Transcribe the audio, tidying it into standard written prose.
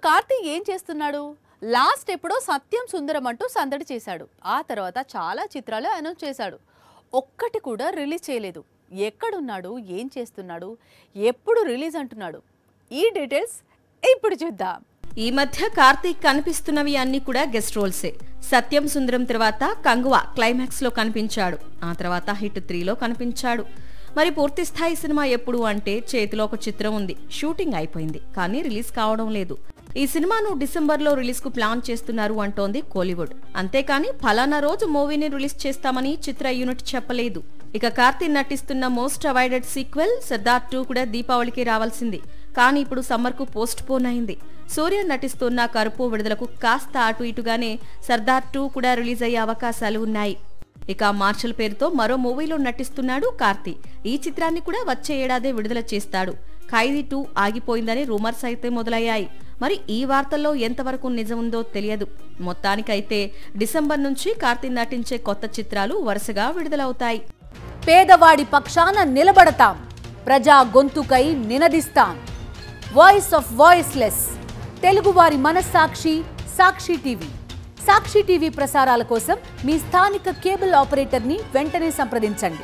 కార్తీ ఏం చేస్తున్నాడు? లాస్ట్ ఎప్పుడో సత్యం సుందరం అంటూ సందడి చేశాడు. ఆ తర్వాత చాలా చిత్రాలు అనౌన్స్ చేశాడు. ఒక్కటి కూడా రిలీజ్ చేయలేదు. ఎక్కడున్నాడు, ఏం చేస్తున్నాడు, ఎప్పుడు రిలీజ్ అంటున్నాడు? ఈ డీటెయిల్స్ ఇప్పుడు చూద్దాం. ఈ మధ్య కార్తీక్ కనిపిస్తున్నవి అన్ని కూడా గెస్ట్ రోల్సే. సత్యం సుందరం తర్వాత కంగువా క్లైమాక్స్ లో కనిపించాడు. ఆ తర్వాత హిట్ 3లో కనిపించాడు. మరి పూర్తి స్థాయి సినిమా ఎప్పుడు అంటే చేతిలో ఒక చిత్రం ఉంది, షూటింగ్ అయిపోయింది, కానీ రిలీజ్ కావడం లేదు. ఈ సినిమాను డిసెంబర్లో రిలీజ్ కు ప్లాన్ చేస్తున్నారు అంటోంది కోలీవుడ్. అంతేకాని ఫలానా రోజు మూవీని రిలీజ్ చేస్తామని చిత్ర యూనిట్ చెప్పలేదు. ఇక కార్తీ నటిస్తున్న మోస్ట్ అవైడెడ్ సీక్వెల్ సర్దార్ 2 కూడా దీపావళికి రావాల్సింది, కానీ ఇప్పుడు సమ్మర్ కు పోస్ట్ పోన్ అయింది. సూర్య నటిస్తున్న కరుపు విడుదలకు కాస్త అటు ఇటుగానే సర్దార్ 2 కూడా రిలీజ్ అయ్యే అవకాశాలు ఉన్నాయి. ఇక మార్షల్ పేరుతో మరో మూవీలో నటిస్తున్నాడు కార్తీ. ఈ చిత్రాన్ని కూడా వచ్చే ఏడాదే విడుదల చేస్తాడు. ఖైదీ 2 ఆగిపోయిందని రూమర్స్ అయితే మొదలయ్యాయి. మరి ఈ వార్తల్లో ఎంతవరకు నిజం ఉందో తెలియదు. మొత్తానికైతే డిసెంబర్ నుంచి కార్తీ నటించే కొత్త చిత్రాలు వరుసగా విడుదలవుతాయి. పేదవాడి పక్షాన నిలబడతాం, ప్రజా గొంతుకై నినదిస్తాం. వాయిస్ ఆఫ్ వాయిస్లెస్, తెలుగువారి మనస్సాక్షి, సాక్షి టీవీ. సాక్షి టీవీ ప్రసారాల కోసం మీ స్థానిక కేబుల్ ఆపరేటర్ని వెంటనే సంప్రదించండి.